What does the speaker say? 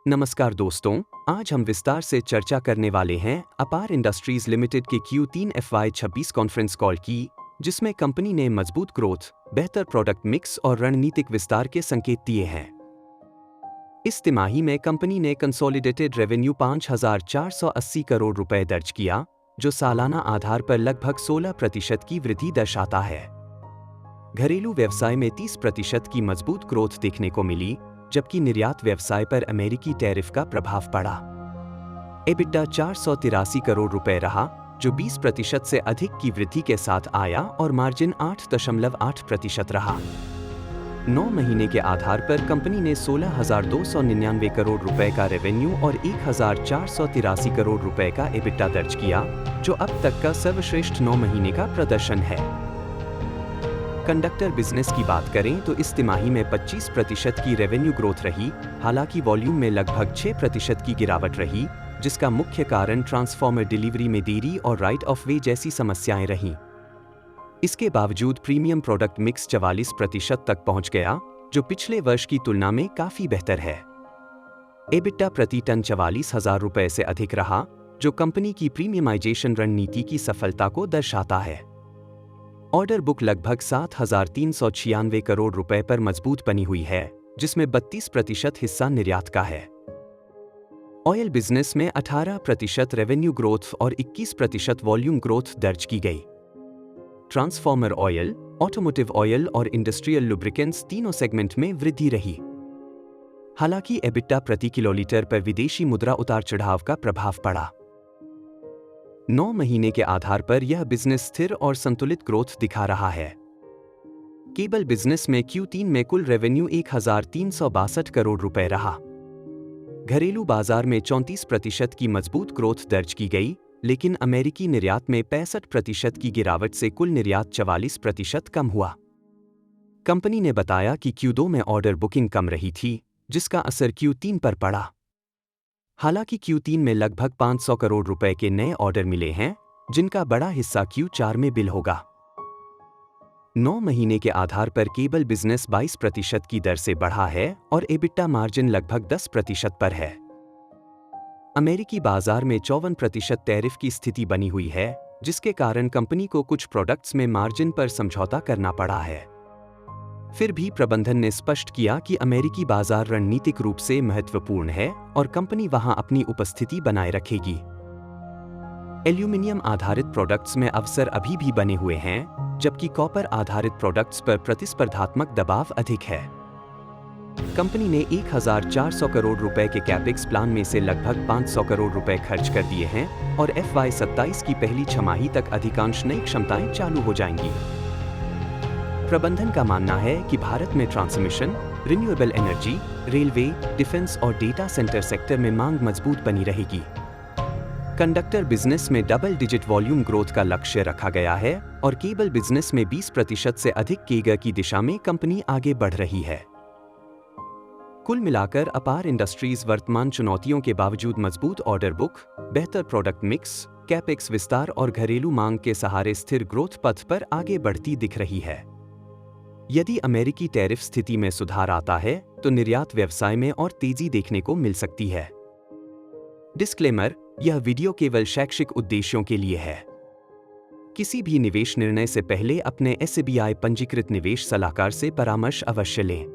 नमस्कार दोस्तों, आज हम विस्तार से चर्चा करने वाले हैं अपार इंडस्ट्रीज लिमिटेड के Q3 FY26 कॉन्फ्रेंस कॉल की, जिसमें कंपनी ने मजबूत ग्रोथ, बेहतर प्रोडक्ट मिक्स और रणनीतिक विस्तार के संकेत दिए हैं। इस तिमाही में कंपनी ने कंसोलिडेटेड रेवेन्यू 5,480 करोड़ रुपए दर्ज किया, जो सालाना आधार पर लगभग 16% की वृद्धि दर्शाता है। घरेलू व्यवसाय में 30% की मजबूत ग्रोथ देखने को मिली, जबकि निर्यात व्यवसाय पर अमेरिकी टैरिफ का प्रभाव पड़ा। एबिटा 483 करोड़ रुपए रहा, जो 20% से अधिक की वृद्धि के साथ आया और मार्जिन 8.8% रहा। 9 महीने के आधार पर कंपनी ने 16,299 करोड़ रुपए का रेवेन्यू और 1,483 करोड़ रुपए का एबिटा दर्ज किया, जो अब तक का सर्वश्रेष्ठ 9 महीने का प्रदर्शन है। कंडक्टर बिजनेस की बात करें तो इस तिमाही में 25% की रेवेन्यू ग्रोथ रही, हालांकि वॉल्यूम में लगभग 6% की गिरावट रही, जिसका मुख्य कारण ट्रांसफॉर्मर डिलीवरी में देरी और राइट ऑफ वे जैसी समस्याएं रहीं। इसके बावजूद प्रीमियम प्रोडक्ट मिक्स 44% तक पहुंच गया, जो पिछले वर्ष की तुलना में काफी बेहतर है। एबिटा प्रति टन 44,000 रुपए से अधिक रहा, जो कंपनी की प्रीमियमाइजेशन रणनीति की सफलता को दर्शाता है। ऑर्डर बुक लगभग 7,396 करोड़ रुपए पर मजबूत बनी हुई है, जिसमें 32% हिस्सा निर्यात का है। ऑयल बिजनेस में 18% रेवेन्यू ग्रोथ और 21% वॉल्यूम ग्रोथ दर्ज की गई। ट्रांसफॉर्मर ऑयल, ऑटोमोटिव ऑयल और इंडस्ट्रियल लुब्रिकेंट्स तीनों सेगमेंट में वृद्धि रही। हालांकि एबिटा प्रति किलोलीटर पर विदेशी मुद्रा उतार चढ़ाव का प्रभाव पड़ा। 9 महीने के आधार पर यह बिजनेस स्थिर और संतुलित ग्रोथ दिखा रहा है। केबल बिजनेस में Q3 में कुल रेवेन्यू 1,362 करोड़ रुपए रहा। घरेलू बाजार में 34% की मजबूत ग्रोथ दर्ज की गई, लेकिन अमेरिकी निर्यात में 65% की गिरावट से कुल निर्यात 44% कम हुआ। कंपनी ने बताया कि Q2 में ऑर्डर बुकिंग कम रही थी, जिसका असर Q3 पर पड़ा। हालांकि Q3 में लगभग 500 करोड़ रुपए के नए ऑर्डर मिले हैं, जिनका बड़ा हिस्सा Q4 में बिल होगा। 9 महीने के आधार पर केबल बिजनेस 22% की दर से बढ़ा है और एबिटा मार्जिन लगभग 10% पर है। अमेरिकी बाजार में 54% टैरिफ की स्थिति बनी हुई है, जिसके कारण कंपनी को कुछ प्रोडक्ट्स में मार्जिन पर समझौता करना पड़ा है। फिर भी प्रबंधन ने स्पष्ट किया कि अमेरिकी बाजार रणनीतिक रूप से महत्वपूर्ण है और कंपनी वहां अपनी उपस्थिति बनाए रखेगी। एल्यूमिनियम आधारित प्रोडक्ट्स में अवसर अभी भी बने हुए हैं, जबकि कॉपर आधारित प्रोडक्ट्स पर प्रतिस्पर्धात्मक दबाव अधिक है। कंपनी ने 1,400 करोड़ रुपए के कैपेक्स प्लान में से लगभग 500 करोड़ रुपए खर्च कर दिए हैं और FY27 की पहली छमाही तक अधिकांश नई क्षमताएं चालू हो जाएंगी। प्रबंधन का मानना है कि भारत में transmission, renewable energy, railway, defence और डेटा सेंटर सेक्टर में मांग मजबूत बनी रहेगी। कंडक्टर बिजनेस में डबल डिजिट वॉल्यूम ग्रोथ का लक्ष्य रखा गया है और केबल बिजनेस में 20% से अधिक केगर की दिशा में कंपनी आगे बढ़ रही है। कुल मिलाकर अपार इंडस्ट्रीज वर्तमान चुनौतियों के बावजूद मजबूत ऑर्डर बुक, बेहतर प्रोडक्ट मिक्स, कैपेक्स विस्तार और घरेलू मांग के सहारे स्थिर ग्रोथ पथ पर आगे बढ़ती दिख रही है। यदि अमेरिकी टैरिफ स्थिति में सुधार आता है, तो निर्यात व्यवसाय में और तेजी देखने को मिल सकती है। डिस्क्लेमर: यह वीडियो केवल शैक्षिक उद्देश्यों के लिए है। किसी भी निवेश निर्णय से पहले अपने SBI पंजीकृत निवेश सलाहकार से परामर्श अवश्य लें।